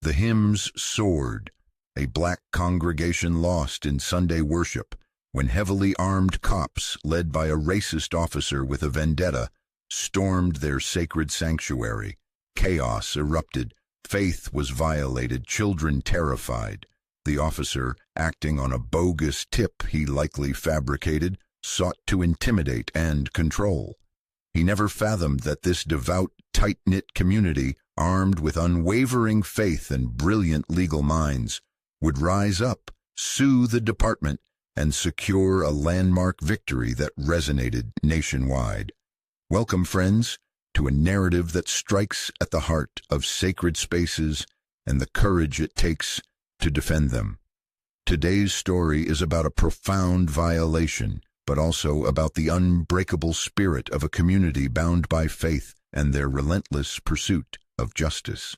The hymns soared, a black congregation lost in Sunday worship, when heavily armed cops, led by a racist officer with a vendetta, stormed their sacred sanctuary. Chaos erupted. Faith was violated, children terrified. The officer, acting on a bogus tip he likely fabricated, sought to intimidate and control. He never fathomed that this devout, tight-knit community, armed with unwavering faith and brilliant legal minds, would rise up, sue the department, and secure a landmark victory that resonated nationwide. Welcome, friends, to a narrative that strikes at the heart of sacred spaces and the courage it takes to defend them. Today's story is about a profound violation, but also about the unbreakable spirit of a community bound by faith and their relentless pursuit of justice.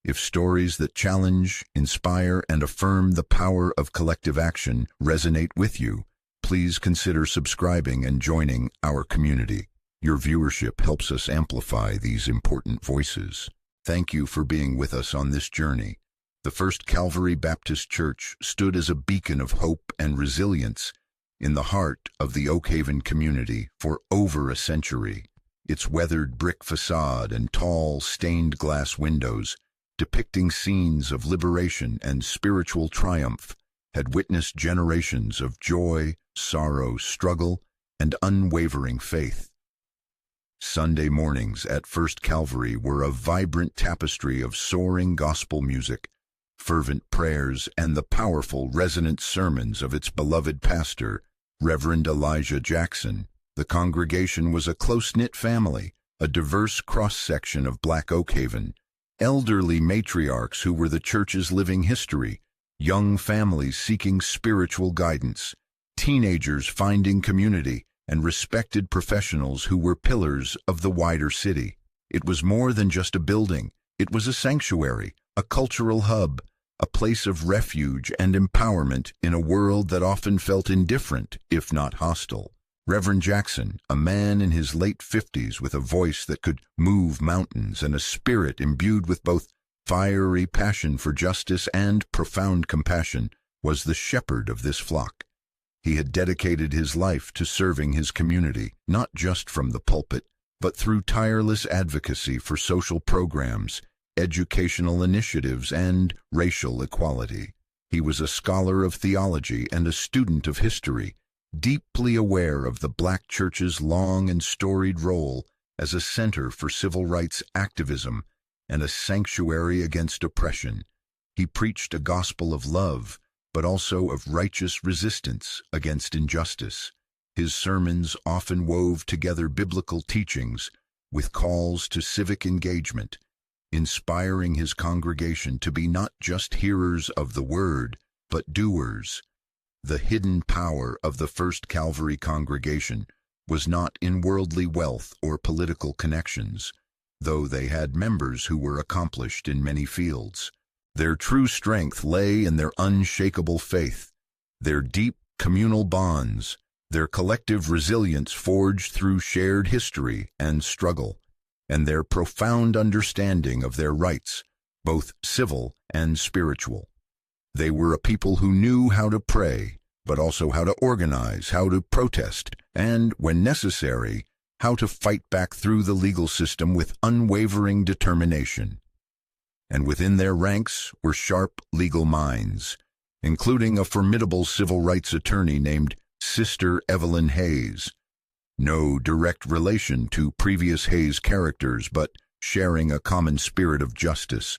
If stories that challenge, inspire, and affirm the power of collective action resonate with you, please consider subscribing and joining our community. Your viewership helps us amplify these important voices. Thank you for being with us on this journey. The First Calvary Baptist Church stood as a beacon of hope and resilience in the heart of the Oak Haven community for over a century. Its weathered brick facade and tall, stained glass windows, depicting scenes of liberation and spiritual triumph, had witnessed generations of joy, sorrow, struggle, and unwavering faith. Sunday mornings at First Calvary were a vibrant tapestry of soaring gospel music, fervent prayers, and the powerful, resonant sermons of its beloved pastor, Reverend Elijah Jackson. The congregation was a close-knit family, a diverse cross-section of Black Oak Haven, elderly matriarchs who were the church's living history, young families seeking spiritual guidance, teenagers finding community, and respected professionals who were pillars of the wider city. It was more than just a building. It was a sanctuary, a cultural hub, a place of refuge and empowerment in a world that often felt indifferent, if not hostile. Reverend Jackson, a man in his late 50s with a voice that could move mountains and a spirit imbued with both fiery passion for justice and profound compassion, was the shepherd of this flock. He had dedicated his life to serving his community, not just from the pulpit, but through tireless advocacy for social programs, educational initiatives, and racial equality. He was a scholar of theology and a student of history, deeply aware of the Black Church's long and storied role as a center for civil rights activism and a sanctuary against oppression. He preached a gospel of love, but also of righteous resistance against injustice. His sermons often wove together biblical teachings with calls to civic engagement, inspiring his congregation to be not just hearers of the word, but doers. The hidden power of the First Calvary congregation was not in worldly wealth or political connections, though they had members who were accomplished in many fields. Their true strength lay in their unshakable faith, their deep communal bonds, their collective resilience forged through shared history and struggle, and their profound understanding of their rights, both civil and spiritual. They were a people who knew how to pray, but also how to organize, how to protest, and, when necessary, how to fight back through the legal system with unwavering determination. And within their ranks were sharp legal minds, including a formidable civil rights attorney named Sister Evelyn Hayes. No direct relation to previous Hayes characters, but sharing a common spirit of justice,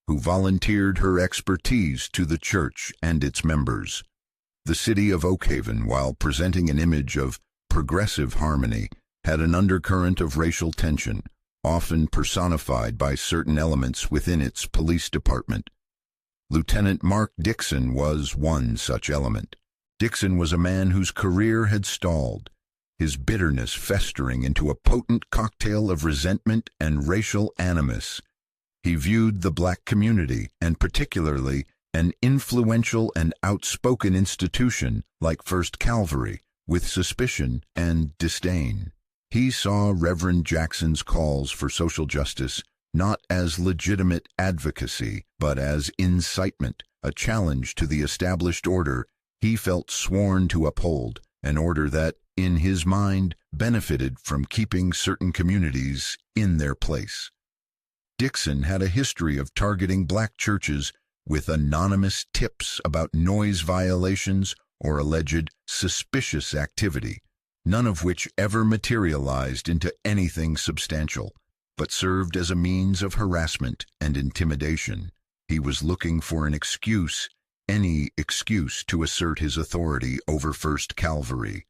who volunteered her expertise to the church and its members. The city of Oak Haven, while presenting an image of progressive harmony, had an undercurrent of racial tension, often personified by certain elements within its police department. Lieutenant Mark Dixon was one such element. Dixon was a man whose career had stalled, his bitterness festering into a potent cocktail of resentment and racial animus. He viewed the Black community, and particularly an influential and outspoken institution like First Calvary, with suspicion and disdain. He saw Reverend Jackson's calls for social justice not as legitimate advocacy, but as incitement, a challenge to the established order he felt sworn to uphold, an order that, in his mind, benefited from keeping certain communities in their place. Dixon had a history of targeting black churches with anonymous tips about noise violations or alleged suspicious activity, none of which ever materialized into anything substantial, but served as a means of harassment and intimidation. He was looking for an excuse, any excuse to assert his authority over First Calvary.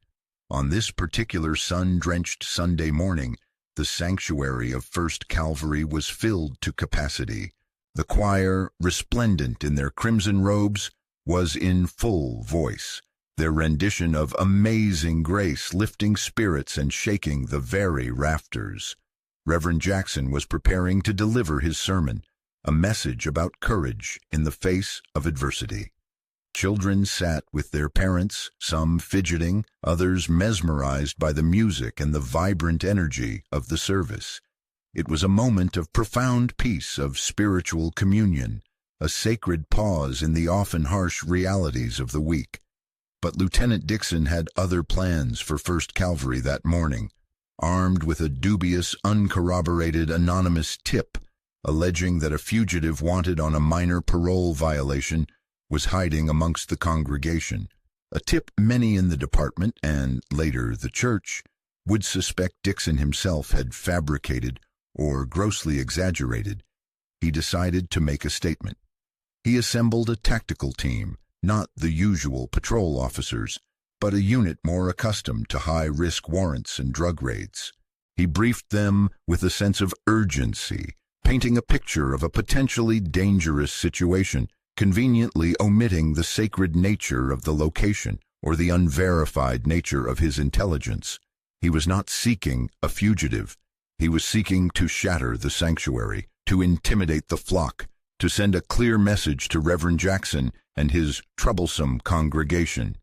On this particular sun-drenched Sunday morning, the sanctuary of First Calvary was filled to capacity. The choir, resplendent in their crimson robes, was in full voice, their rendition of Amazing Grace lifting spirits and shaking the very rafters. Reverend Jackson was preparing to deliver his sermon, a message about courage in the face of adversity. Children sat with their parents, some fidgeting, others mesmerized by the music and the vibrant energy of the service. It was a moment of profound peace, of spiritual communion, a sacred pause in the often harsh realities of the week. But Lieutenant Dixon had other plans for First Calvary that morning. Armed with a dubious, uncorroborated anonymous tip alleging that a fugitive wanted on a minor parole violation was hiding amongst the congregation, a tip many in the department, and later the church, would suspect Dixon himself had fabricated or grossly exaggerated, he decided to make a statement. He assembled a tactical team, not the usual patrol officers, but a unit more accustomed to high-risk warrants and drug raids. He briefed them with a sense of urgency, painting a picture of a potentially dangerous situation, conveniently omitting the sacred nature of the location or the unverified nature of his intelligence. He was not seeking a fugitive. He was seeking to shatter the sanctuary, to intimidate the flock, to send a clear message to Reverend Jackson and his troublesome congregation.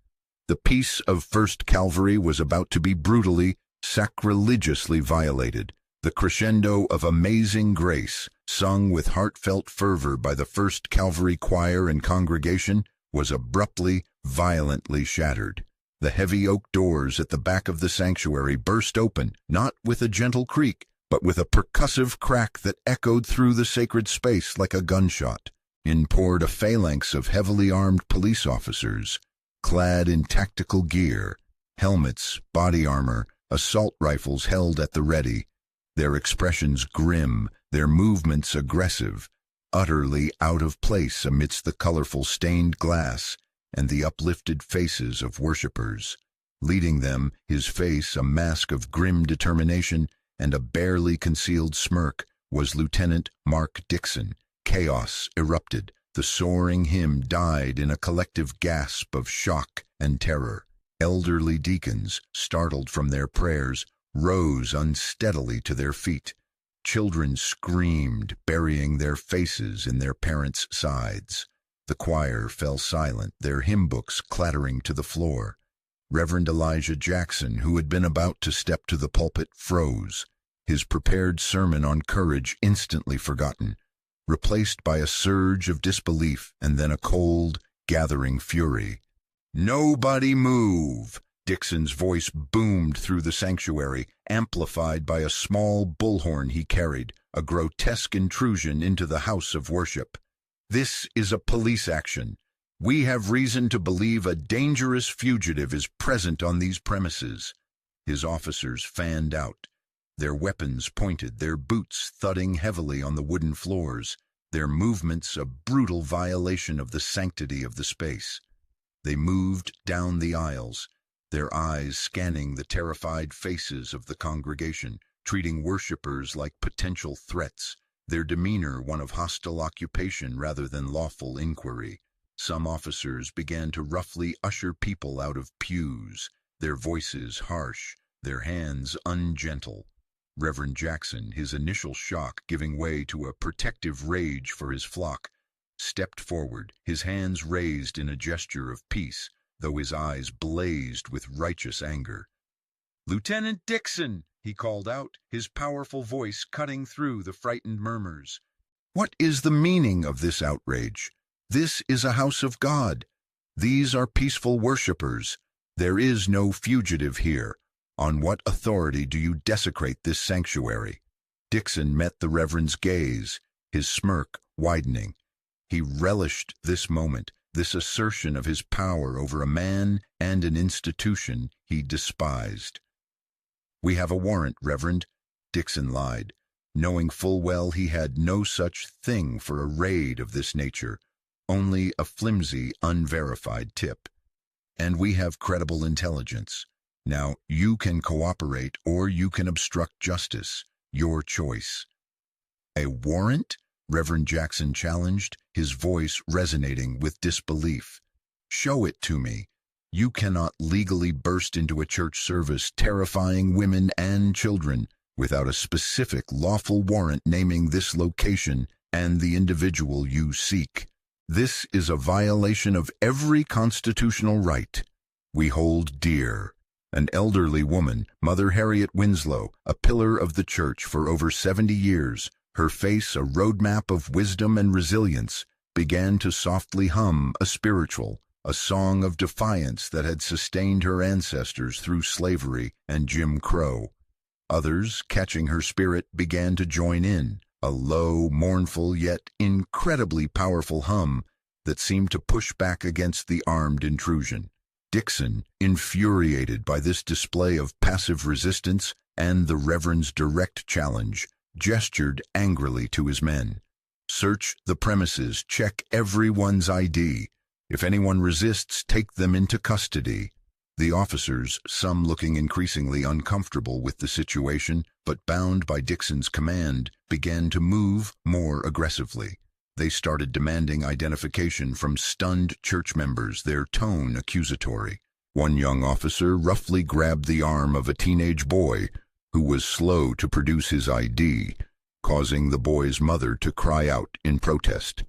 The peace of First Calvary was about to be brutally, sacrilegiously violated. The crescendo of Amazing Grace, sung with heartfelt fervor by the First Calvary choir and congregation, was abruptly, violently shattered. The heavy oak doors at the back of the sanctuary burst open, not with a gentle creak, but with a percussive crack that echoed through the sacred space like a gunshot. In poured a phalanx of heavily armed police officers, clad in tactical gear, helmets, body armor, assault rifles held at the ready, their expressions grim, their movements aggressive, utterly out of place amidst the colorful stained glass and the uplifted faces of worshippers. Leading them, his face a mask of grim determination and a barely concealed smirk, was Lieutenant Mark Dixon. Chaos erupted. The soaring hymn died in a collective gasp of shock and terror. Elderly deacons, startled from their prayers, rose unsteadily to their feet. Children screamed, burying their faces in their parents' sides. The choir fell silent, their hymn books clattering to the floor. Reverend Elijah Jackson, who had been about to step to the pulpit, froze, his prepared sermon on courage instantly forgotten, replaced by a surge of disbelief and then a cold, gathering fury. "Nobody move!" Dixon's voice boomed through the sanctuary, amplified by a small bullhorn he carried, a grotesque intrusion into the house of worship. "This is a police action. We have reason to believe a dangerous fugitive is present on these premises." His officers fanned out, their weapons pointed, their boots thudding heavily on the wooden floors, their movements a brutal violation of the sanctity of the space. They moved down the aisles, their eyes scanning the terrified faces of the congregation, treating worshippers like potential threats, their demeanor one of hostile occupation rather than lawful inquiry. Some officers began to roughly usher people out of pews, their voices harsh, their hands ungentle. Reverend Jackson, his initial shock giving way to a protective rage for his flock, stepped forward, his hands raised in a gesture of peace, though his eyes blazed with righteous anger. "Lieutenant Dixon," he called out, his powerful voice cutting through the frightened murmurs. "What is the meaning of this outrage? This is a house of God. These are peaceful worshipers. There is no fugitive here. On what authority do you desecrate this sanctuary?" Dixon met the Reverend's gaze, his smirk widening. He relished this moment, this assertion of his power over a man and an institution he despised. "We have a warrant, Reverend," Dixon lied, knowing full well he had no such thing for a raid of this nature, only a flimsy, unverified tip. "And we have credible intelligence. Now, you can cooperate or you can obstruct justice. Your choice." "A warrant?" Reverend Jackson challenged, his voice resonating with disbelief. "Show it to me. You cannot legally burst into a church service terrifying women and children without a specific lawful warrant naming this location and the individual you seek. This is a violation of every constitutional right we hold dear." An elderly woman, Mother Harriet Winslow, a pillar of the church for over 70 years, her face a roadmap of wisdom and resilience, began to softly hum a spiritual, a song of defiance that had sustained her ancestors through slavery and Jim Crow. Others, catching her spirit, began to join in, a low, mournful, yet incredibly powerful hum that seemed to push back against the armed intrusion. Dixon, infuriated by this display of passive resistance and the Reverend's direct challenge, gestured angrily to his men. "Search the premises, check everyone's ID. If anyone resists, take them into custody." The officers, some looking increasingly uncomfortable with the situation, but bound by Dixon's command, began to move more aggressively. They started demanding identification from stunned church members, their tone accusatory. One young officer roughly grabbed the arm of a teenage boy who was slow to produce his ID, causing the boy's mother to cry out in protest.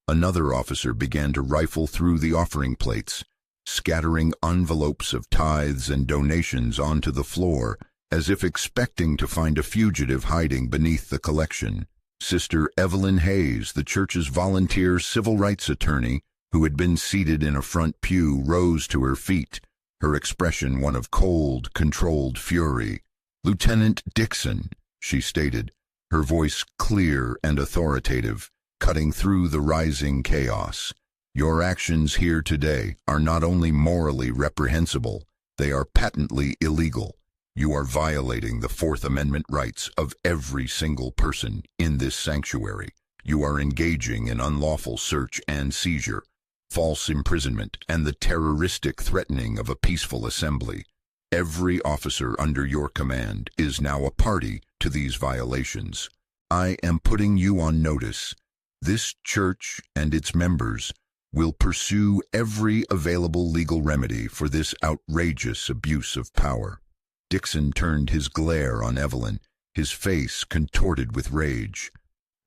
Another officer began to rifle through the offering plates, scattering envelopes of tithes and donations onto the floor, as if expecting to find a fugitive hiding beneath the collection. Sister Evelyn Hayes, the church's volunteer civil rights attorney, who had been seated in a front pew, rose to her feet, her expression one of cold, controlled fury. "Lieutenant Dixon," she stated, her voice clear and authoritative, cutting through the rising chaos. "Your actions here today are not only morally reprehensible, they are patently illegal. You are violating the Fourth Amendment rights of every single person in this sanctuary. You are engaging in unlawful search and seizure, false imprisonment, and the terroristic threatening of a peaceful assembly. Every officer under your command is now a party to these violations. I am putting you on notice. This church and its members will pursue every available legal remedy for this outrageous abuse of power." Dixon turned his glare on Evelyn, his face contorted with rage.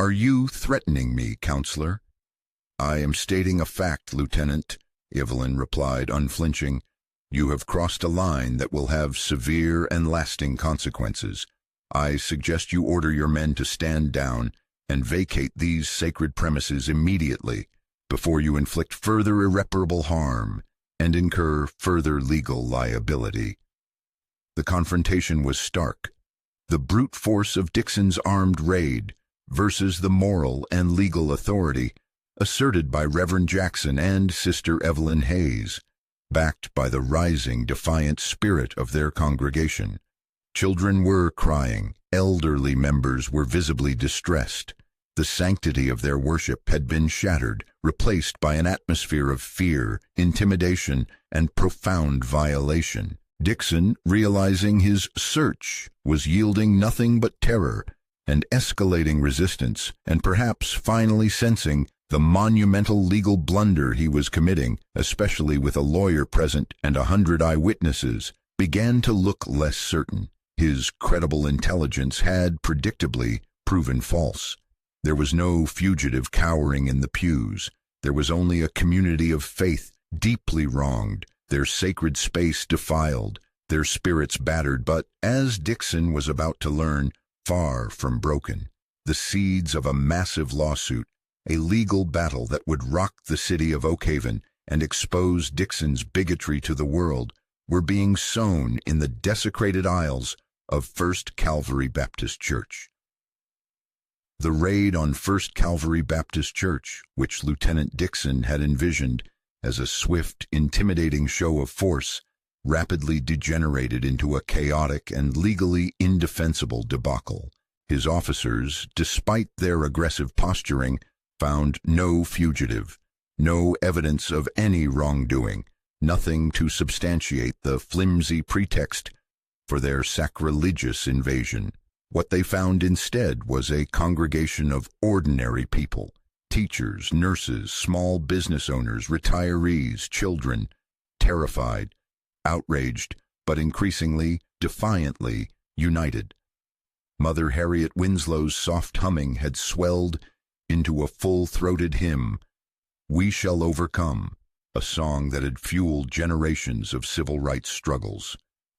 "Are you threatening me, counselor?" "I am stating a fact, Lieutenant," Evelyn replied, unflinching. "You have crossed a line that will have severe and lasting consequences. I suggest you order your men to stand down and vacate these sacred premises immediately before you inflict further irreparable harm and incur further legal liability." The confrontation was stark. The brute force of Dixon's armed raid versus the moral and legal authority asserted by Reverend Jackson and Sister Evelyn Hayes, backed by the rising, defiant spirit of their congregation. Children were crying. Elderly members were visibly distressed. The sanctity of their worship had been shattered, replaced by an atmosphere of fear, intimidation, and profound violation. Dixon, realizing his search was yielding nothing but terror and escalating resistance, and perhaps finally sensing the monumental legal blunder he was committing, especially with a lawyer present and 100 eyewitnesses, began to look less certain. His credible intelligence had, predictably, proven false. There was no fugitive cowering in the pews. There was only a community of faith deeply wronged, their sacred space defiled, their spirits battered, but, as Dixon was about to learn, far from broken. The seeds of a massive lawsuit, a legal battle that would rock the city of Oakhaven and expose Dixon's bigotry to the world, were being sown in the desecrated aisles of First Calvary Baptist Church. The raid on First Calvary Baptist Church, which Lieutenant Dixon had envisioned as a swift, intimidating show of force, rapidly degenerated into a chaotic and legally indefensible debacle. His officers, despite their aggressive posturing, found no fugitive, no evidence of any wrongdoing, nothing to substantiate the flimsy pretext for their sacrilegious invasion. What they found instead was a congregation of ordinary people, teachers, nurses, small business owners, retirees, children, terrified, outraged, but increasingly, defiantly united. Mother Harriet Winslow's soft humming had swelled into a full-throated hymn, "We Shall Overcome," a song that had fueled generations of civil rights struggles.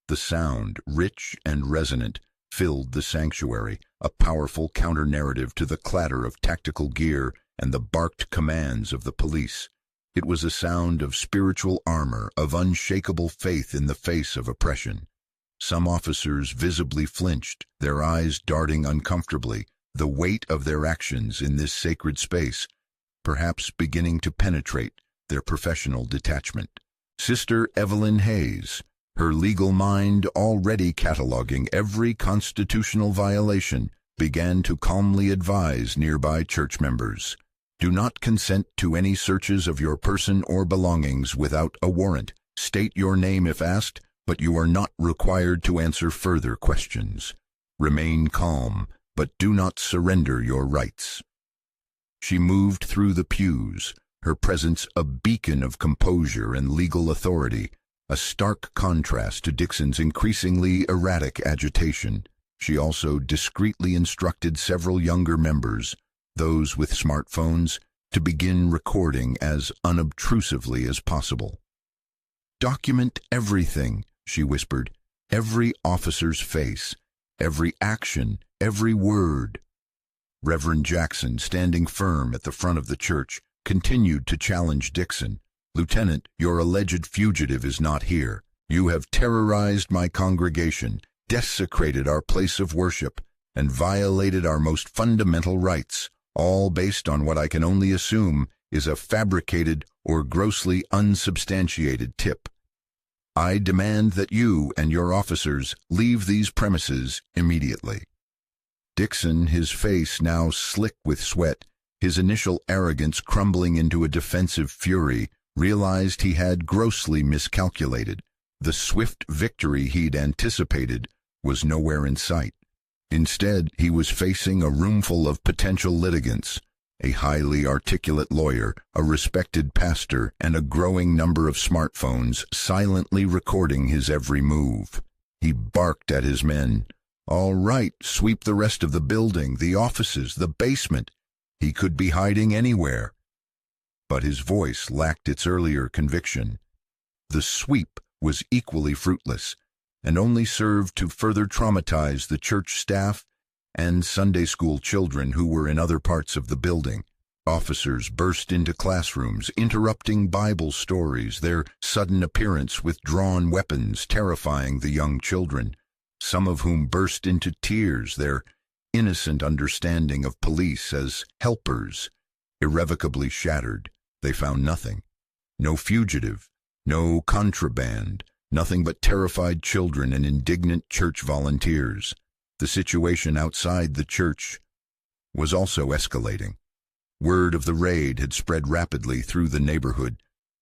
The sound, rich and resonant, filled the sanctuary, a powerful counter-narrative to the clatter of tactical gear and the barked commands of the police. It was a sound of spiritual armor, of unshakable faith in the face of oppression. Some officers visibly flinched, their eyes darting uncomfortably, the weight of their actions in this sacred space, perhaps beginning to penetrate their professional detachment. Sister Evelyn Hayes, her legal mind already cataloging every constitutional violation, began to calmly advise nearby church members. Do not consent to any searches of your person or belongings without a warrant. State your name if asked, but you are not required to answer further questions. Remain calm, but do not surrender your rights. She moved through the pews, her presence a beacon of composure and legal authority, a stark contrast to Dixon's increasingly erratic agitation. She also discreetly instructed several younger members, those with smartphones, to begin recording as unobtrusively as possible. "Document everything," she whispered, "every officer's face, every action, every word." Reverend Jackson, standing firm at the front of the church, continued to challenge Dixon. "Lieutenant, your alleged fugitive is not here. You have terrorized my congregation, desecrated our place of worship, and violated our most fundamental rights, all based on what I can only assume is a fabricated or grossly unsubstantiated tip. I demand that you and your officers leave these premises immediately." Dixon, his face now slick with sweat, his initial arrogance crumbling into a defensive fury, realized he had grossly miscalculated. The swift victory he'd anticipated was nowhere in sight. Instead, he was facing a roomful of potential litigants, a highly articulate lawyer, a respected pastor, and a growing number of smartphones silently recording his every move. He barked at his men. "All right, sweep the rest of the building, the offices, the basement. He could be hiding anywhere." But his voice lacked its earlier conviction. The sweep was equally fruitless, and only served to further traumatize the church staff and Sunday school children who were in other parts of the building. Officers burst into classrooms, interrupting Bible stories, their sudden appearance with drawn weapons terrifying the young children, some of whom burst into tears, their innocent understanding of police as helpers irrevocably shattered. They found nothing. No fugitive, no contraband, nothing but terrified children and indignant church volunteers. The situation outside the church was also escalating. Word of the raid had spread rapidly through the neighborhood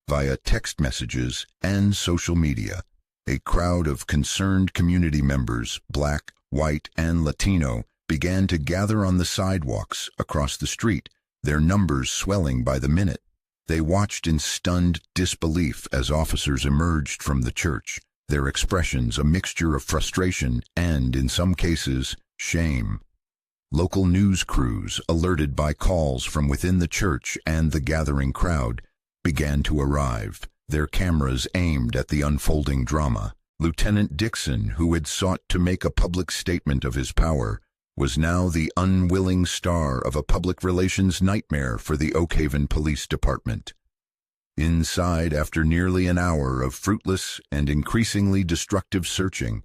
via text messages and social media. A crowd of concerned community members, black, white, and Latino, began to gather on the sidewalks across the street, their numbers swelling by the minute. They watched in stunned disbelief as officers emerged from the church, their expressions a mixture of frustration and, in some cases, shame. Local news crews, alerted by calls from within the church and the gathering crowd, began to arrive, their cameras aimed at the unfolding drama. Lieutenant Dixon, who had sought to make a public statement of his power, was now the unwilling star of a public relations nightmare for the Oak Haven Police Department. Inside, after nearly an hour of fruitless and increasingly destructive searching,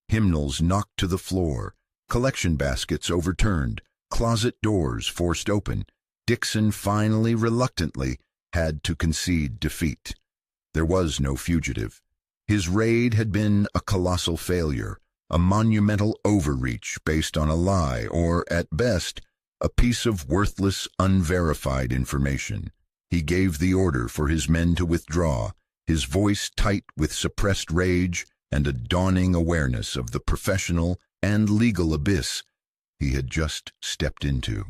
hymnals knocked to the floor, collection baskets overturned, closet doors forced open, Dixon finally, reluctantly, had to concede defeat. There was no fugitive. His raid had been a colossal failure, a monumental overreach based on a lie or, at best, a piece of worthless, unverified information. He gave the order for his men to withdraw, his voice tight with suppressed rage and a dawning awareness of the professional and legal abyss he had just stepped into.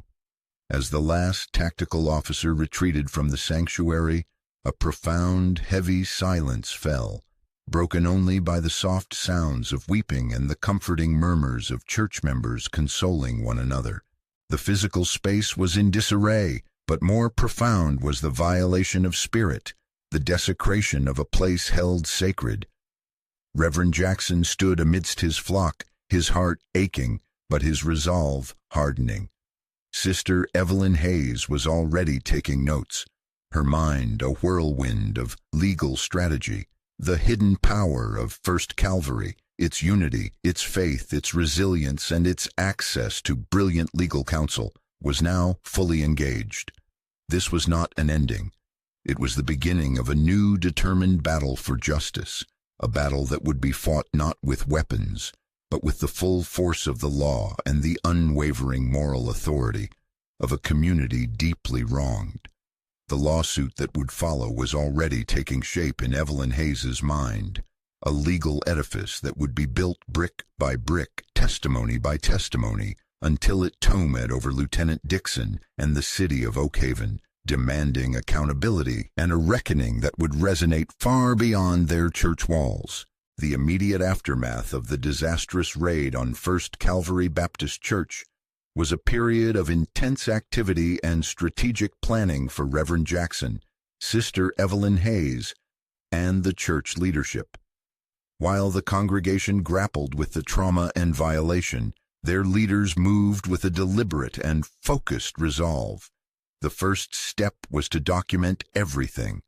As the last tactical officer retreated from the sanctuary, a profound, heavy silence fell, broken only by the soft sounds of weeping and the comforting murmurs of church members consoling one another. The physical space was in disarray, but more profound was the violation of spirit, the desecration of a place held sacred. Reverend Jackson stood amidst his flock, his heart aching, but his resolve hardening. Sister Evelyn Hayes was already taking notes, her mind a whirlwind of legal strategy. The hidden power of First Calvary, its unity, its faith, its resilience, and its access to brilliant legal counsel, was now fully engaged. This was not an ending. It was the beginning of a new determined battle for justice, a battle that would be fought not with weapons, but with the full force of the law and the unwavering moral authority of a community deeply wronged. The lawsuit that would follow was already taking shape in Evelyn Hayes's mind, a legal edifice that would be built brick by brick, testimony by testimony, until it towered over Lieutenant Dixon and the city of Oak Haven, demanding accountability and a reckoning that would resonate far beyond their church walls. The immediate aftermath of the disastrous raid on First Calvary Baptist Church was a period of intense activity and strategic planning for Reverend Jackson, Sister Evelyn Hayes, and the church leadership. While the congregation grappled with the trauma and violation, their leaders moved with a deliberate and focused resolve. The first step was to document everything.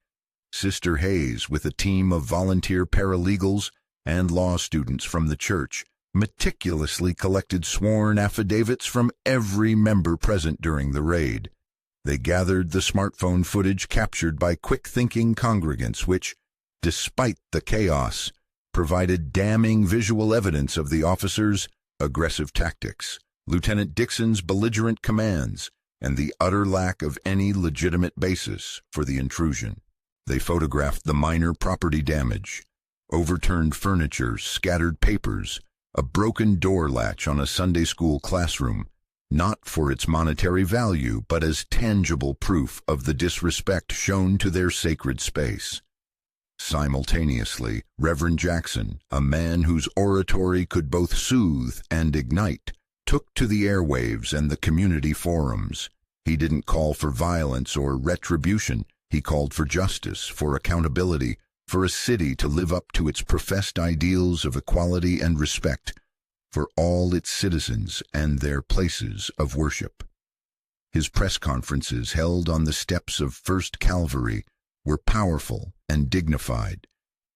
Sister Hayes, with a team of volunteer paralegals and law students from the church, meticulously collected sworn affidavits from every member present during the raid. They gathered the smartphone footage captured by quick-thinking congregants which, despite the chaos, provided damning visual evidence of the officers' aggressive tactics, Lieutenant Dixon's belligerent commands, and the utter lack of any legitimate basis for the intrusion. They photographed the minor property damage, overturned furniture, scattered papers, a broken door latch on a Sunday school classroom, not for its monetary value, but as tangible proof of the disrespect shown to their sacred space. Simultaneously, Reverend Jackson, a man whose oratory could both soothe and ignite, took to the airwaves and the community forums. He didn't call for violence or retribution. He called for justice, for accountability, for a city to live up to its professed ideals of equality and respect for all its citizens and their places of worship. His press conferences held on the steps of First Calvary were powerful and dignified,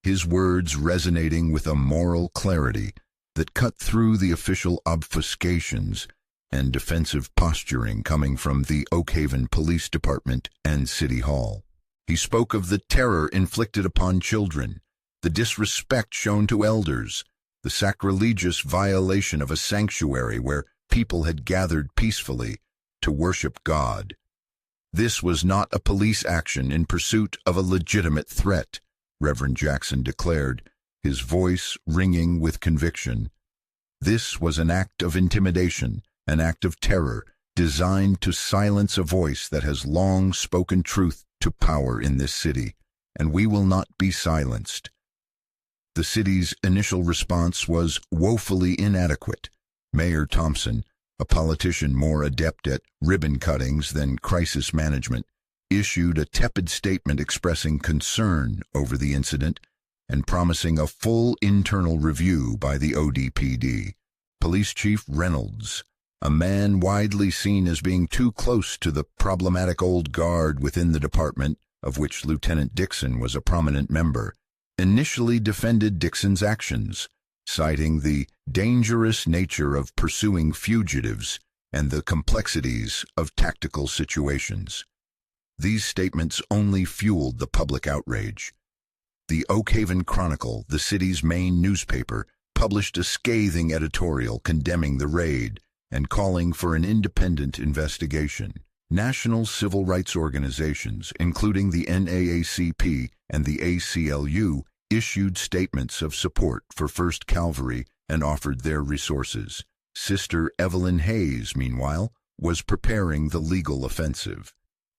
his words resonating with a moral clarity that cut through the official obfuscations and defensive posturing coming from the Oak Haven Police Department and City Hall. He spoke of the terror inflicted upon children, the disrespect shown to elders, the sacrilegious violation of a sanctuary where people had gathered peacefully to worship God. This was not a police action in pursuit of a legitimate threat, Reverend Jackson declared, his voice ringing with conviction. This was an act of intimidation, an act of terror, designed to silence a voice that has long spoken truth to power in this city, and we will not be silenced. The city's initial response was woefully inadequate. Mayor Thompson, a politician more adept at ribbon cuttings than crisis management, issued a tepid statement expressing concern over the incident and promising a full internal review by the ODPD. Police Chief Reynolds, a man widely seen as being too close to the problematic old guard within the department, of which Lieutenant Dixon was a prominent member, initially defended Dixon's actions, citing the dangerous nature of pursuing fugitives and the complexities of tactical situations. These statements only fueled the public outrage. The Oakhaven Chronicle, the city's main newspaper, published a scathing editorial condemning the raid and calling for an independent investigation. National civil rights organizations, including the NAACP and the ACLU, issued statements of support for 1st Cavalry and offered their resources. Sister Evelyn Hayes, meanwhile, was preparing the legal offensive.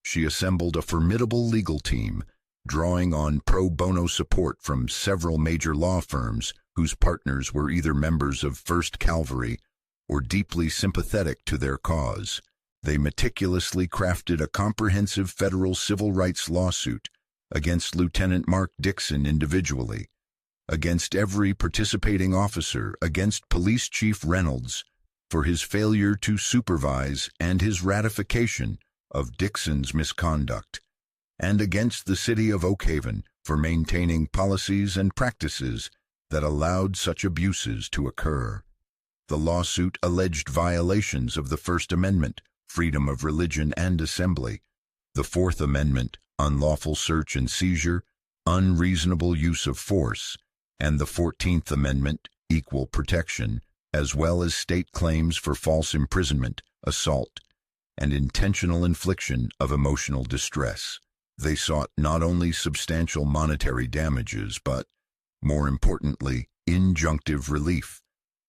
She assembled a formidable legal team, drawing on pro bono support from several major law firms whose partners were either members of 1st Cavalry or deeply sympathetic to their cause. They meticulously crafted a comprehensive federal civil rights lawsuit against Lieutenant Mark Dixon individually, against every participating officer, against Police Chief Reynolds for his failure to supervise and his ratification of Dixon's misconduct, and against the city of Oakhaven for maintaining policies and practices that allowed such abuses to occur. The lawsuit alleged violations of the First Amendment, freedom of religion and assembly, the Fourth Amendment, unlawful search and seizure, unreasonable use of force, and the 14th Amendment, equal protection, as well as state claims for false imprisonment, assault, and intentional infliction of emotional distress. They sought not only substantial monetary damages, but, more importantly, injunctive relief,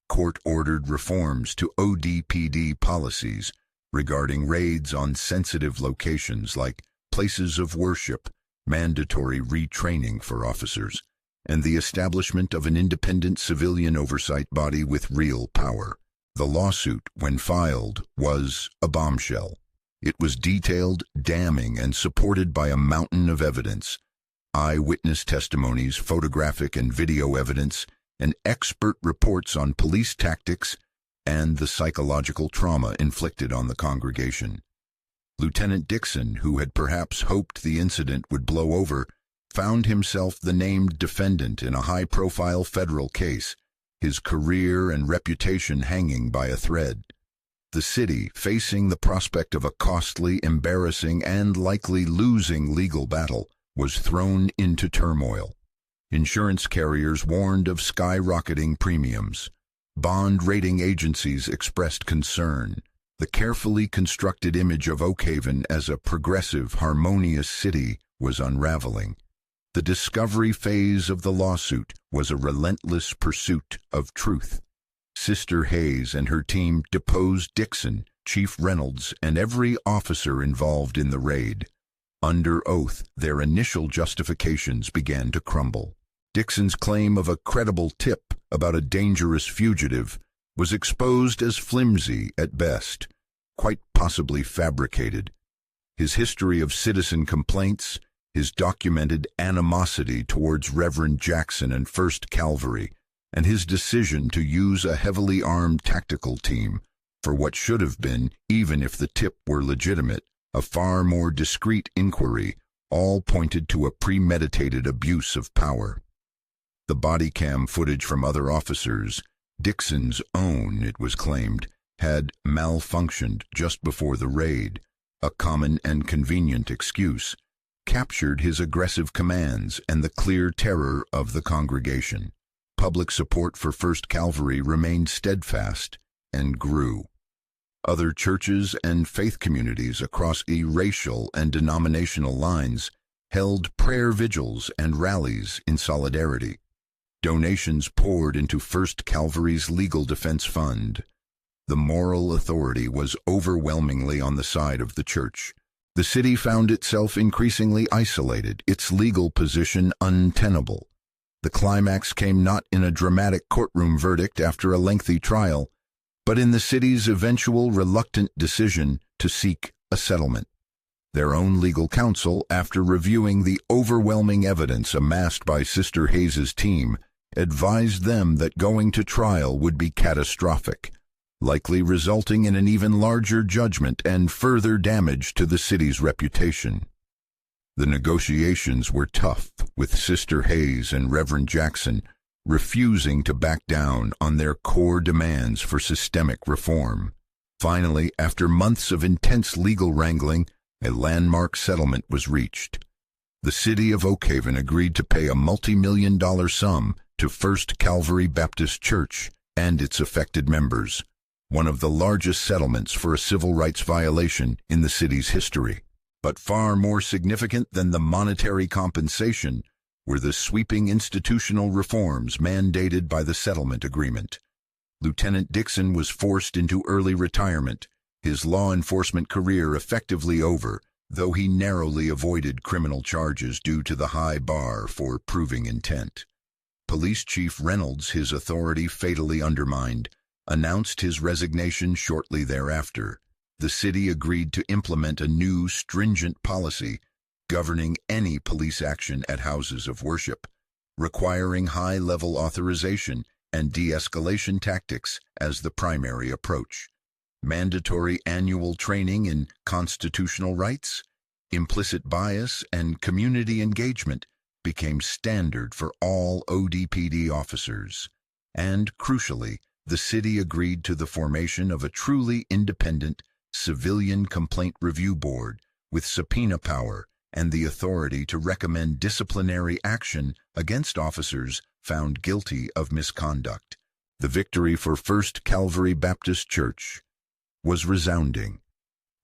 court-ordered reforms to ODPD policies regarding raids on sensitive locations like places of worship, mandatory retraining for officers, and the establishment of an independent civilian oversight body with real power. The lawsuit, when filed, was a bombshell. It was detailed, damning, and supported by a mountain of evidence: eyewitness testimonies, photographic and video evidence, and expert reports on police tactics and the psychological trauma inflicted on the congregation. Lieutenant Dixon, who had perhaps hoped the incident would blow over, found himself the named defendant in a high-profile federal case, his career and reputation hanging by a thread. The city, facing the prospect of a costly, embarrassing, and likely losing legal battle, was thrown into turmoil. Insurance carriers warned of skyrocketing premiums. Bond rating agencies expressed concern. The carefully constructed image of Oakhaven as a progressive, harmonious city was unraveling. The discovery phase of the lawsuit was a relentless pursuit of truth. Sister Hayes and her team deposed Dixon, Chief Reynolds, and every officer involved in the raid. Under oath, their initial justifications began to crumble. Dixon's claim of a credible tip about a dangerous fugitive was exposed as flimsy at best, quite possibly fabricated. His history of citizen complaints, his documented animosity towards Reverend Jackson and 1st Cavalry, and his decision to use a heavily armed tactical team for what should have been, even if the tip were legitimate, a far more discreet inquiry, all pointed to a premeditated abuse of power. The body cam footage from other officers, Dixon's own, it was claimed, had malfunctioned just before the raid, a common and convenient excuse, captured his aggressive commands and the clear terror of the congregation. Public support for 1st Cavalry remained steadfast and grew. Other churches and faith communities across racial and denominational lines held prayer vigils and rallies in solidarity. Donations poured into 1st Cavalry's Legal Defense Fund. The moral authority was overwhelmingly on the side of the church. The city found itself increasingly isolated, its legal position untenable. The climax came not in a dramatic courtroom verdict after a lengthy trial, but in the city's eventual reluctant decision to seek a settlement. Their own legal counsel, after reviewing the overwhelming evidence amassed by Sister Hayes's team, advised them that going to trial would be catastrophic, likely resulting in an even larger judgment and further damage to the city's reputation. The negotiations were tough, with Sister Hayes and Reverend Jackson refusing to back down on their core demands for systemic reform. Finally, after months of intense legal wrangling, a landmark settlement was reached. The city of Oakhaven agreed to pay a multi-million-dollar sum to First Calvary Baptist Church and its affected members, one of the largest settlements for a civil rights violation in the city's history. But far more significant than the monetary compensation were the sweeping institutional reforms mandated by the settlement agreement. Lieutenant Dixon was forced into early retirement, his law enforcement career effectively over, though he narrowly avoided criminal charges due to the high bar for proving intent. Police Chief Reynolds, his authority fatally undermined, announced his resignation shortly thereafter. The city agreed to implement a new, stringent policy governing any police action at houses of worship, requiring high-level authorization and de-escalation tactics as the primary approach. Mandatory annual training in constitutional rights, implicit bias, and community engagement became standard for all ODPD officers. And, crucially, the city agreed to the formation of a truly independent civilian complaint review board with subpoena power and the authority to recommend disciplinary action against officers found guilty of misconduct. The victory for First Calvary Baptist Church was resounding.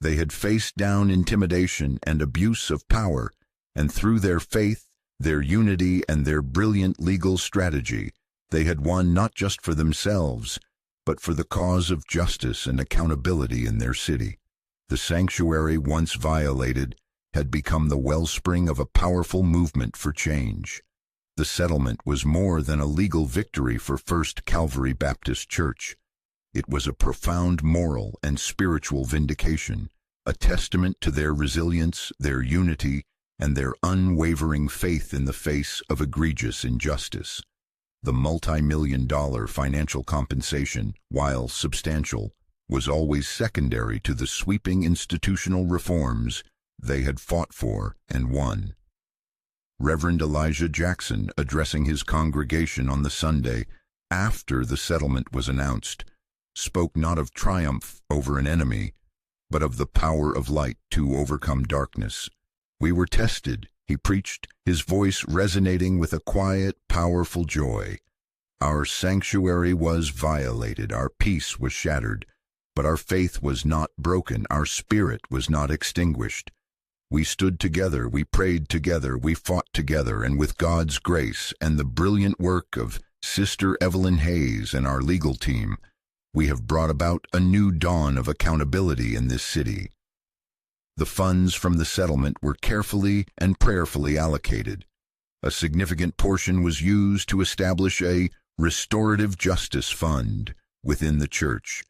They had faced down intimidation and abuse of power, and through their faith, their unity, and their brilliant legal strategy, they had won not just for themselves, but for the cause of justice and accountability in their city. The sanctuary, once violated, had become the wellspring of a powerful movement for change. The settlement was more than a legal victory for First Calvary Baptist Church. It was a profound moral and spiritual vindication, a testament to their resilience, their unity, and their unwavering faith in the face of egregious injustice. The multi-million-dollar financial compensation, while substantial, was always secondary to the sweeping institutional reforms they had fought for and won. Reverend Elijah Jackson, addressing his congregation on the Sunday after the settlement was announced, spoke not of triumph over an enemy, but of the power of light to overcome darkness. "We were tested," he preached, his voice resonating with a quiet, powerful joy. "Our sanctuary was violated, our peace was shattered, but our faith was not broken, our spirit was not extinguished. We stood together, we prayed together, we fought together, and with God's grace and the brilliant work of Sister Evelyn Hayes and our legal team, we have brought about a new dawn of accountability in this city." The funds from the settlement were carefully and prayerfully allocated. A significant portion was used to establish a restorative justice fund within the church,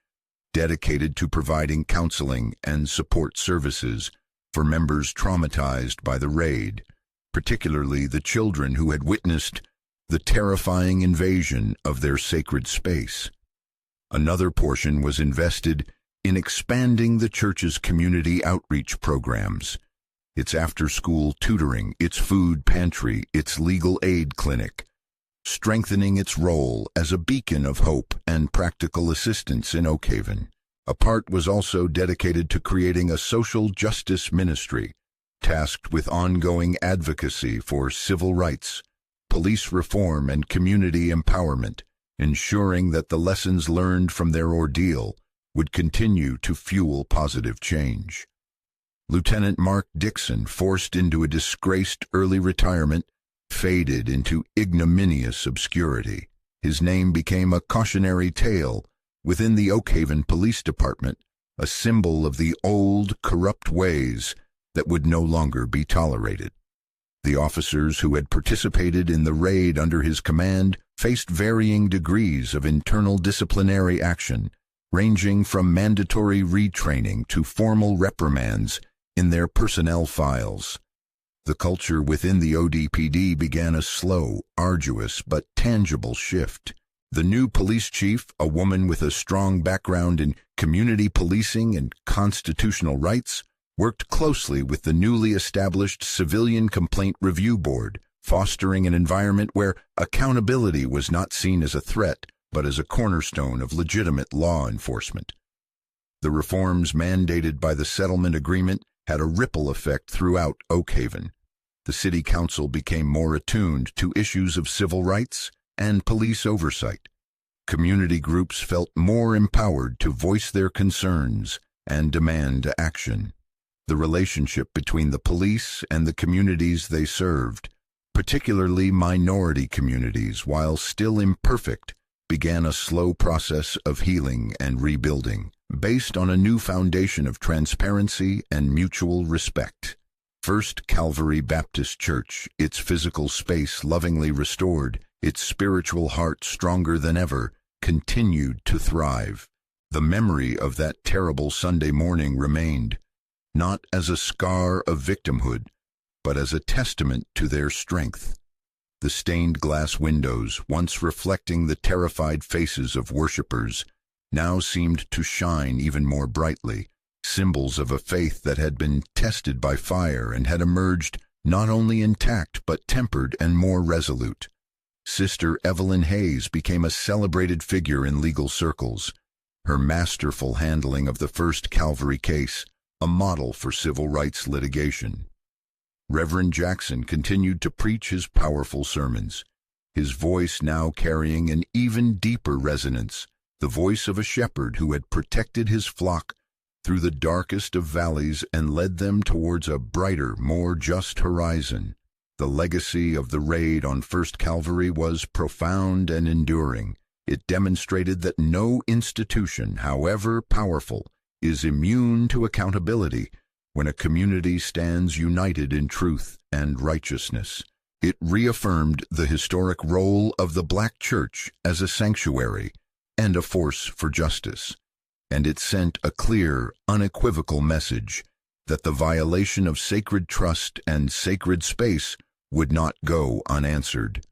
dedicated to providing counseling and support services for members traumatized by the raid, particularly the children who had witnessed the terrifying invasion of their sacred space. Another portion was invested in expanding the church's community outreach programs, its after-school tutoring, its food pantry, its legal aid clinic, strengthening its role as a beacon of hope and practical assistance in Oakhaven. A part was also dedicated to creating a social justice ministry, tasked with ongoing advocacy for civil rights, police reform, and community empowerment, ensuring that the lessons learned from their ordeal would continue to fuel positive change. Lieutenant Mark Dixon, forced into a disgraced early retirement, faded into ignominious obscurity. His name became a cautionary tale within the Oakhaven Police Department, a symbol of the old, corrupt ways that would no longer be tolerated. The officers who had participated in the raid under his command faced varying degrees of internal disciplinary action, ranging from mandatory retraining to formal reprimands in their personnel files. The culture within the ODPD began a slow, arduous, but tangible shift. The new police chief, a woman with a strong background in community policing and constitutional rights, worked closely with the newly established Civilian Complaint Review Board, fostering an environment where accountability was not seen as a threat, but as a cornerstone of legitimate law enforcement. The reforms mandated by the settlement agreement had a ripple effect throughout Oak Haven. The city council became more attuned to issues of civil rights and police oversight. Community groups felt more empowered to voice their concerns and demand action. The relationship between the police and the communities they served, particularly minority communities, while still imperfect, began a slow process of healing and rebuilding, based on a new foundation of transparency and mutual respect. First Calvary Baptist Church, its physical space lovingly restored, its spiritual heart stronger than ever, continued to thrive. The memory of that terrible Sunday morning remained, not as a scar of victimhood, but as a testament to their strength. The stained glass windows, once reflecting the terrified faces of worshipers, now seemed to shine even more brightly, symbols of a faith that had been tested by fire and had emerged not only intact but tempered and more resolute. Sister Evelyn Hayes became a celebrated figure in legal circles, her masterful handling of the First Calvary case, a model for civil rights litigation. Reverend Jackson continued to preach his powerful sermons, his voice now carrying an even deeper resonance, the voice of a shepherd who had protected his flock through the darkest of valleys and led them towards a brighter, more just horizon. The legacy of the raid on First Calvary was profound and enduring. It demonstrated that no institution, however powerful, is immune to accountability when a community stands united in truth and righteousness. It reaffirmed the historic role of the Black Church as a sanctuary and a force for justice, and it sent a clear, unequivocal message that the violation of sacred trust and sacred space would not go unanswered.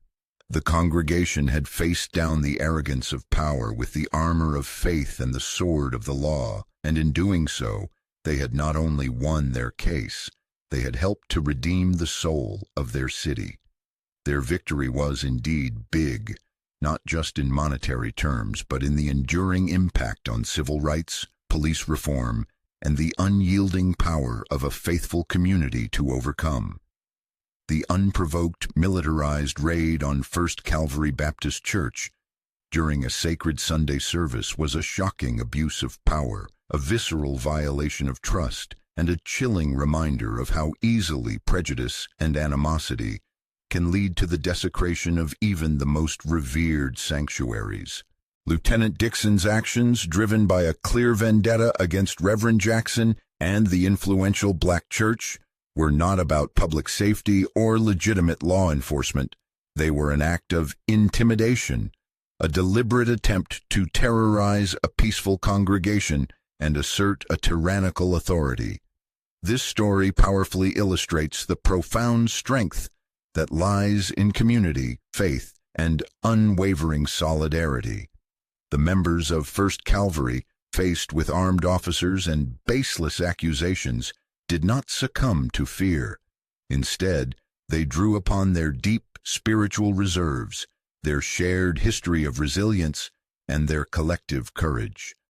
The congregation had faced down the arrogance of power with the armor of faith and the sword of the law, and in doing so, they had not only won their case, they had helped to redeem the soul of their city. Their victory was indeed big, not just in monetary terms, but in the enduring impact on civil rights, police reform, and the unyielding power of a faithful community to overcome. The unprovoked militarized raid on First Calvary Baptist Church during a sacred Sunday service was a shocking abuse of power, a visceral violation of trust, and a chilling reminder of how easily prejudice and animosity can lead to the desecration of even the most revered sanctuaries. Lieutenant Dixon's actions, driven by a clear vendetta against Reverend Jackson and the influential Black Church, were not about public safety or legitimate law enforcement. They were an act of intimidation, a deliberate attempt to terrorize a peaceful congregation and assert a tyrannical authority. This story powerfully illustrates the profound strength that lies in community, faith, and unwavering solidarity. The members of First Calvary, faced with armed officers and baseless accusations, did not succumb to fear. Instead, they drew upon their deep spiritual reserves, their shared history of resilience, and their collective courage.